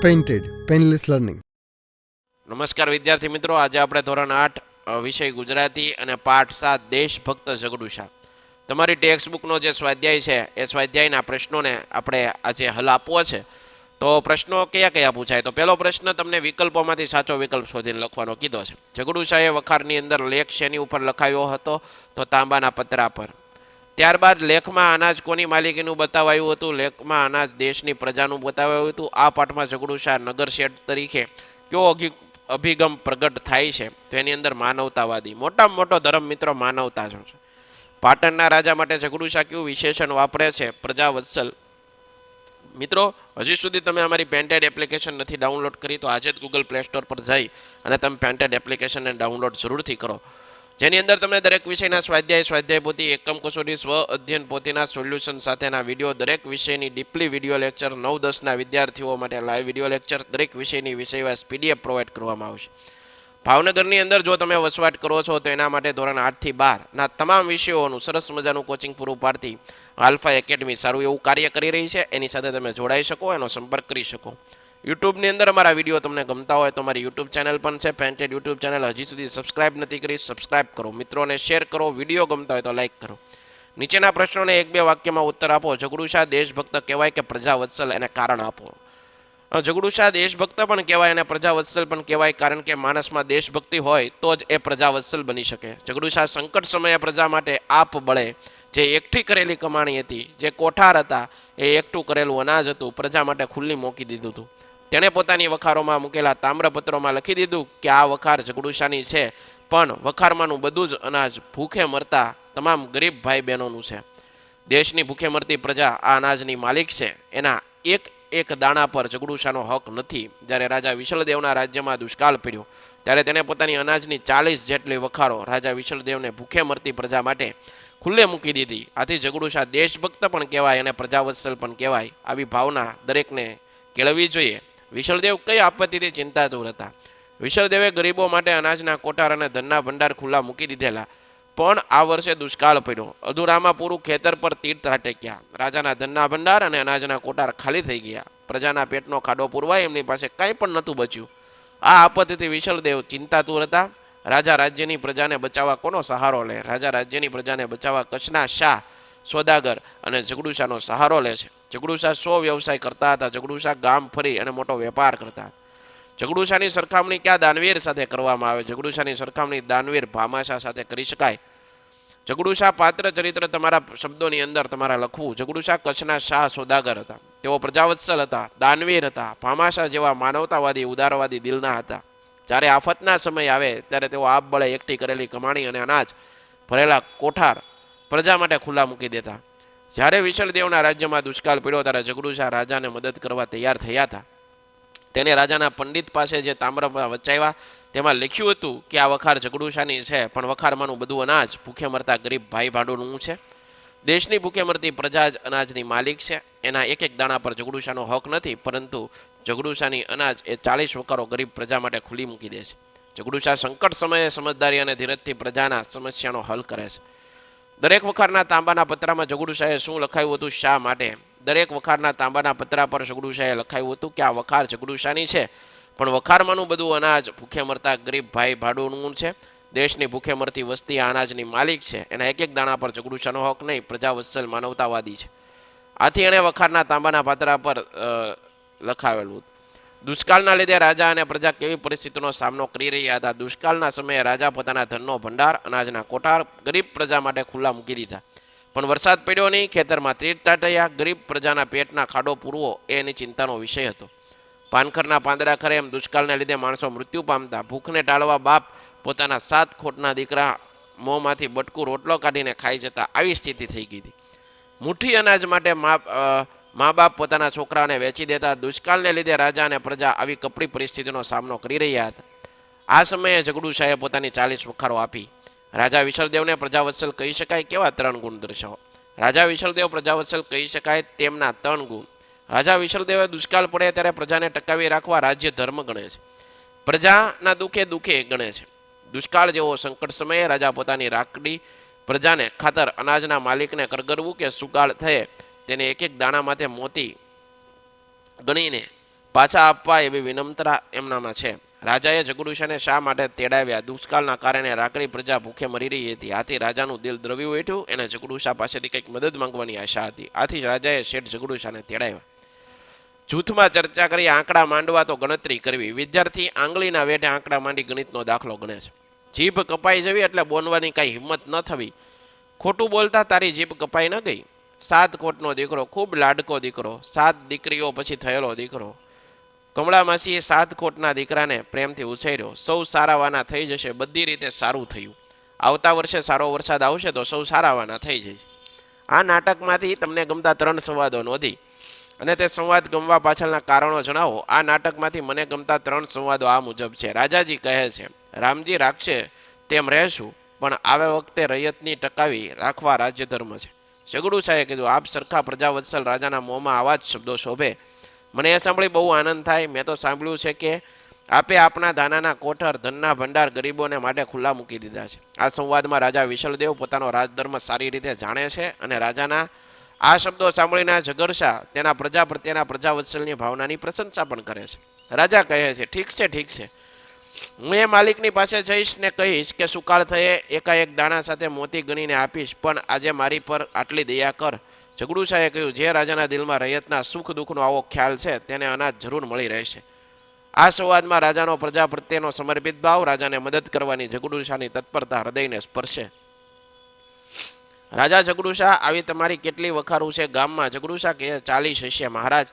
Painted painless learning. નમસ્કાર વિદ્યાર્થી મિત્રો, આજે આપણે ધોરણ 8 વિષય ગુજરાતી અને પાઠ 7 દેશભક્ત ઝઘડુશા તમારી ટેક્સ્ટબુકનો જે સ્વાધ્યાય છે એ સ્વાધ્યાયના પ્રશ્નોને આપણે આજે હલ આપવો છે. તો પ્રશ્નો કયા કયા પૂછાય? તો પહેલો પ્રશ્ન તમને વિકલ્પોમાંથી સાચો વિકલ્પ શોધીને લખવાનો કીધો છે. ઝઘડુશાએ વખારની અંદર લેખ શેની ઉપર લખાવ્યો હતો? તો તાંબાના પતરા પર. ત્યારબાદ લેખમાં અનાજ કોની માલિકીનું બતાવાયું હતું? લેખમાં અનાજ દેશની પ્રજાનું બતાવાયું હતું. આ પાઠમાં ઝઘડુશા નગરશેઠ તરીકે કયો અભિગમ પ્રગટ થાય છે? તો એની અંદર માનવતાવાદી. મોટામાં મોટો ધર્મ મિત્રો માનવતા છે. પાટણના રાજા માટે ઝઘડુશા કયું વિશેષણ વાપરે છે? પ્રજાવત્સલ. મિત્રો, હજી સુધી તમે અમારી પેન્ટેડ એપ્લિકેશન નથી ડાઉનલોડ કરી તો આજે જ ગૂગલ પ્લે સ્ટોર પર જઈ અને તમે પેન્ટેડ એપ્લિકેશનને ડાઉનલોડ જરૂરથી કરો, જેની અંદર તમને દરેક વિષયના સ્વાધ્યાય પોથી, એકમ કસોટી, સ્વ અધ્યયન પોથીના સોલ્યુશન સાથેના વિડીયો, દરેક વિષયની ડીપલી વિડીયો લેક્ચર, 9-10ના વિદ્યાર્થીઓ માટે લાઈવ વિડીયો લેક્ચર, દરેક વિષયની વિષયવાઇઝ પીડીએફ પ્રોવાઈડ કરવામાં આવશે. ભાવનગરની અંદર જો તમે વસવાટ કરો છો તો એના માટે ધોરણ 8 થી 12ના તમામ વિષયોનું સરસ મજાનું કોચિંગ પૂરું પાડતી આલ્ફા એકેડમી સારું એવું કાર્ય કરી રહી છે. એની સાથે તમે જોડાઈ શકો, એનો સંપર્ક કરી શકો. યુટ્યુબની અંદર અમારા વિડીયો તમને ગમતા હોય તો અમારી યુટ્યુબ ચેનલ પણ છે, પેન્ટેડ યુટ્યુબ ચેનલ. હજી સુધી સબસ્ક્રાઇબ નથી કરી, સબસ્ક્રાઇબ કરો. મિત્રોને શેર કરો. વિડીયો ગમતા હોય તો લાઇક કરો. નીચેના પ્રશ્નોને 1-2 વાક્યમાં ઉત્તર આપો. ઝઘડુશા દેશભક્ત કહેવાય કે પ્રજાવત્સલ? એને કારણ આપો. ઝઘડુશા દેશભક્ત પણ કહેવાય અને પ્રજાવત્સલ પણ કહેવાય, કારણ કે માણસમાં દેશભક્તિ હોય તો જ એ પ્રજાવત્સલ બની શકે. ઝઘડુશા સંકટ સમયે પ્રજા માટે આપ બળે જે એકઠી કરેલી કમાણી હતી, જે કોઠાર હતા એ એકઠું કરેલું અનાજ હતું, પ્રજા માટે ખુલ્લી મૂકી દીધું હતું. તેણે પોતાની વખારોમાં મૂકેલા તામ્રપત્રોમાં લખી દીધું કે આ વખાર ઝઘડુશાની છે, પણ વખારમાંનું બધું જ અનાજ ભૂખે મરતા તમામ ગરીબ ભાઈ બહેનોનું છે. દેશની ભૂખે મરતી પ્રજા આ અનાજની માલિક છે. એના એક દાણા પર ઝઘડુશાનો હક નથી. જ્યારે રાજા વિશલદેવના રાજ્યમાં દુષ્કાળ પડ્યો ત્યારે તેણે પોતાની અનાજની 40 જેટલી વખારો રાજા વિશલદેવને ભૂખે મરતી પ્રજા માટે ખુલ્લે મૂકી દીધી. આથી ઝઘડુશા દેશભક્ત પણ કહેવાય અને પ્રજાવત્સલ પણ કહેવાય. આવી ભાવના દરેકને કેળવવી જોઈએ. વિશલદેવ કઈ આપત્તિથી ચિંતાતુર હતા? વિશલદેવે ગરીબો માટે અનાજના કોઠાર અને ધનના ભંડાર ખુલ્લા મૂકી દીધેલા, પણ આ વર્ષે દુષ્કાળ પડ્યો. અધૂરામાં પૂરું ખેતર પર તીર ત્રાટક્યા. રાજાના ધનના ભંડાર અને અનાજના કોઠાર ખાલી થઈ ગયા. પ્રજાના પેટનો ખાડો પૂરવાય એમની પાસે કંઈ પણ નહોતું બચ્યું. આ આપત્તિથી વિશલદેવ ચિંતાતુર હતા. રાજા રાજ્યની પ્રજાને બચાવવા કોનો સહારો લે? રાજા રાજ્યની પ્રજાને બચાવવા કચ્છના શાહ સોદાગર અને ઝઘડુશાનો સહારો લે છે. ઝઘડુશા 100 વ્યવસાય કરતા હતા. ઝઘડુશા ગામ ફરી અને મોટો વેપાર કરતા હતા. ઝઘડુશાની સરખામણી ક્યાં દાનવીર સાથે કરવામાં આવે? ઝઘડુશાની સરખામણી દાનવીર ભામાશા સાથે કરી શકાય. ઝઘડુશા પાત્ર ચરિત્ર તમારા શબ્દોની અંદર તમારા લખવું. ઝઘડુશા કચ્છના શાહ સોદાગર હતા. તેઓ પ્રજાવત્સલ હતા, દાનવીર હતા, ભામાશા જેવા માનવતાવાદી ઉદારવાદી દિલના હતા. જ્યારે આફતના સમય આવે ત્યારે તેઓ આપ બળે એકઠી કરેલી કમાણી અને અનાજ ભરેલા કોઠાર પ્રજા માટે ખુલ્લા મૂકી દેતા. જ્યારે વિશલદેવના રાજ્યમાં દુષ્કાળ પડ્યો ત્યારે ઝઘડુશા રાજાને મદદ કરવા તૈયાર થયા હતા. તેને રાજાના પંડિત પાસે જે તામ્રમાં વચાવ્યા તેમાં લખ્યું હતું કે આ વખાર ઝઘડુશાની છે, પણ વખારમાંનું બધું અનાજ ભૂખે મરતા ગરીબ ભાઈ ભાડુનું છે. દેશની ભૂખે મરતી પ્રજા જ અનાજની માલિક છે. એના એક દાણા પર ઝઘડુશાનો હક નથી, પરંતુ ઝઘડુશાની અનાજ એ 40 વખારો ગરીબ પ્રજા માટે ખુલ્લી મૂકી દે છે. ઝઘડુશા સંકટ સમયે સમજદારી અને ધીરજથી પ્રજાના સમસ્યાનો હલ કરે છે. દરેક વખારના તાંબાના પત્રામાં ઝઘડુશાએ શું લખાયું હતું? શા માટે? દરેક વખારના તાંબાના પત્રા પર ઝઘડુશાએ લખાયું હતું કે આ વખાર ઝઘડુશાની છે, પણ વખારમાંનું બધું અનાજ ભૂખે મરતા ગરીબ ભાઈ ભાડુનું છે. દેશની ભૂખે મરતી વસ્તી આ અનાજની માલિક છે. એના એક દાણા પર ઝઘડુશાનો હક નહીં, પ્રજાવત્સલ માનવતાવાદી છે. આથી એણે વખારના તાંબાના પાત્રા પર લખાવેલું. દુષ્કાળના લીધે રાજા અને પ્રજા કેવી પરિસ્થિતિનો સામનો કરી રહ્યા હતા? દુષ્કાળના સમયે રાજા પોતાના ધનનો ભંડાર, અનાજના કોઠાર ગરીબ પ્રજા માટે ખુલ્લા મૂકી દીધા, પણ વરસાદ પડ્યો નહીં. ખેતરમાં તીર ત્રાટક્યા. ગરીબ પ્રજાના પેટના ખાડો પૂરવો એ એની ચિંતાનો વિષય હતો. પાનખરના પાંદડા ખરે એમ દુષ્કાળને લીધે માણસો મૃત્યુ પામતા. ભૂખને ટાળવા બાપ પોતાના 7 ખોટના દીકરા મોંમાંથી બટકું રોટલો કાઢીને ખાઈ જતા. આવી સ્થિતિ થઈ ગઈ હતી. મુઠ્ઠી અનાજ માટે મા બાપ પોતાના છોકરાઓને વેચી દેતા. દુષ્કાળને લીધે રાજા અને પ્રજા આવી કપરી પરિસ્થિતિનો સામનો કરી રહ્યા હતા. આ સમયે ઝઘડુશાએ પોતાની 40 વખારો આપી. રાજા વિશલદેવને પ્રજાવત્સલ કહી શકાય. કેવા 3 ગુણ દર્શાવો? રાજા વિશલદેવ પ્રજાવત્સલ કહી શકાય તેમના 3 ગુણ. રાજા વિશલદેવે દુષ્કાળ પડે ત્યારે પ્રજાને ટકાવી રાખવા રાજ્ય ધર્મ ગણે છે. પ્રજાના દુઃખે ગણે છે. દુષ્કાળ જેવો સંકટ સમયે રાજા પોતાની રાખડી પ્રજાને ખાતર અનાજના માલિકને કરગરવું કે સુકાળ થયે તેને એક દાણા માથે મોતી ગણીને પાછા આપવા એવી વિનમ્રતા એમનામાં છે. રાજાએ જગડુશાને શા માટે તેડાવ્યા? દુષ્કાળના કારણે રાખડી પ્રજા ભૂખે મરી રહી હતી. આથી રાજાનું દિલ દ્રવ્યું ઉઠ્યું. એને જગડુશા પાસેથી કંઈક મદદ માંગવાની આશા હતી. આથી રાજાએ શેઠ જગડુશાને તેડાવ્યા. જૂથમાં ચર્ચા કરી આંકડા માંડવા તો ગણતરી કરવી. વિદ્યાર્થી આંગળીના વેઢે આંકડા માંડી ગણિતનો દાખલો ગણે છે. જીભ કપાઈ જવી એટલે બોલવાની કાંઈ હિંમત ન થવી. ખોટું બોલતા તારી જીભ કપાઈ ન ગઈ. 7 કોટનો દીકરો, ખૂબ લાડકો દીકરો, 7 દીકરીઓ પછી થયેલો દીકરો. કમળા માસીએ 7 કોટના દીકરાને પ્રેમથી ઉછેર્યો. સૌ સારાવાના થઈ જશે, બધી રીતે સારું થયું. આવતા વર્ષે સારો વરસાદ આવશે તો સૌ સારાવાના થઈ જશે. આ નાટકમાંથી તમને ગમતા 3 સંવાદો નોંધી અને તે સંવાદ ગમવા પાછળના કારણો જણાવો. આ નાટકમાંથી મને ગમતા 3 સંવાદો આ મુજબ છે. રાજાજી કહે છે, રામજી રાખશે તેમ રહેશું, પણ આવે વખતે રૈયતની ટકાવી રાખવા રાજ્ય ધર્મ છે. જગડુશાએ કીધું, આપ સરખા પ્રજાવત્સલ રાજાના મોંમાં આવા જ શબ્દો શોભે. મને એ સાંભળી બહુ આનંદ થાય. મેં તો સાંભળ્યું છે કે આપે આપના દાનાના કોઠર, ધનના ભંડાર ગરીબોને માટે ખુલ્લા મૂકી દીધા છે. આ સંવાદમાં રાજા વિશલદેવ પોતાનો રાજધર્મ સારી રીતે જાણે છે અને રાજાના આ શબ્દો સાંભળીને જગડુશા તેના પ્રજા પ્રત્યેના પ્રજાવત્સલની ભાવનાની પ્રશંસા પણ કરે છે. રાજા કહે છે, ઠીક છે, ઠીક છે. હું એ માલિકની પાસે જઈશ ને કહીશ કે સુકાળ થયે એકાએક દાણા સાથે મોતી ગણીને આપીશ, પણ આજે મારી પર આટલી દયા કર. જગડુશાએ કહ્યું, જે રાજાના દિલમાં રૈયતના સુખ દુઃખનો આવો ખ્યાલ છે તેને અનાજ જરૂર મળી રહેશે. આ સંવાદમાં રાજાનો પ્રજા પ્રત્યેનો સમર્પિત ભાવ, રાજાને મદદ કરવાની જગડુશાની તત્પરતા હૃદયને સ્પર્શે. રાજા જગડુશા, આવી તમારી કેટલી વખારું છે ગામમાં? જગડુશા કહે, 40 હશે મહારાજ.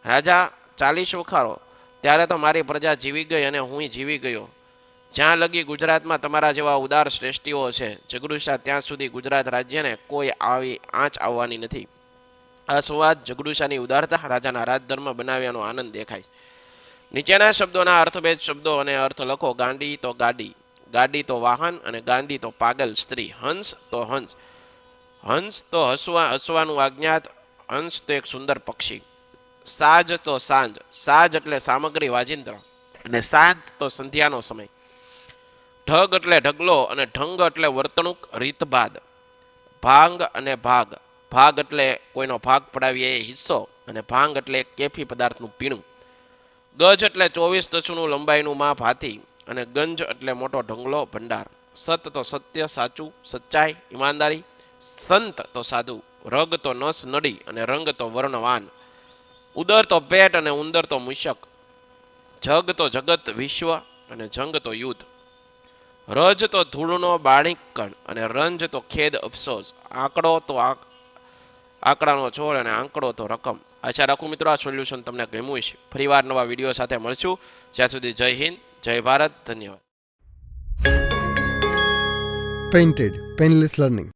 રાજા, 40 વખારો? ત્યારે તો મારી પ્રજા જીવી ગઈ અને હું જીવી ગયો. જ્યાં લગી ગુજરાતમાં તમારા જેવા ઉદાર શ્રેષ્ઠીઓ છે જગડુશા, ત્યાં સુધી ગુજરાત રાજ્યને કોઈ આવી આંચ આવવાની નથી. આ સંવાદ જગડુશાની ઉદારતા, રાજાના રાજધર્મ બનાવ્યાનો આનંદ દેખાય. નીચેના શબ્દોના અર્થભેદ શબ્દો અને અર્થ લખો. ગાંડી તો ગાડી, ગાડી તો વાહન અને ગાંડી તો પાગલ સ્ત્રી. હંસ તો હંસ, હંસ તો હસવાનું આજ્ઞાત, હંસ તો એક સુંદર પક્ષી. સાજ તો સાંજ, સાજ એટલે સામગ્રી વાજિંત્ર અને સાંજ તો સંધ્યાનો સમય. ઢગ એટલે ઢગલો અને ઢંગ એટલે વર્તણૂક રીતભાદ. ભાંગ અને ભાગ, ભાગ એટલે કોઈનો ભાગ પડાવીએ એ હિસ્સો અને ભાંગ એટલે કેફી પદાર્થનું પીણું. ગજ એટલે 24 દસુનું લંબાઈનું માપ હાથી અને ગંજ એટલે મોટો ઢંગલો ભંડાર. સત તો સત્ય, સાચું, સચ્ચાઈ, ઈમાનદારી. સંત તો સાધુ, રગ તો નસ નડી અને રંગ તો વર્ણવાન. ઉદર તો પેટ અને ઉંદર તો મૂષક. જગ તો જગત વિશ્વ અને જંગ તો યુદ્ધ. રજ તો ધૂળનો બાણીકણ અને રંજ તો ખેદ અફસોસ. આંકડો તો આંકડાનો છોડ અને આંકડો તો રકમ. આશા રાખું મિત્રો આ સોલ્યુશન તમને ગમ્યું છે. ફરીવાર નવા વિડીયો સાથે મળશું. જ્યાં સુધી જય હિન્દ, જય ભારત, ધન્યવાદ. Painted Painless Learning.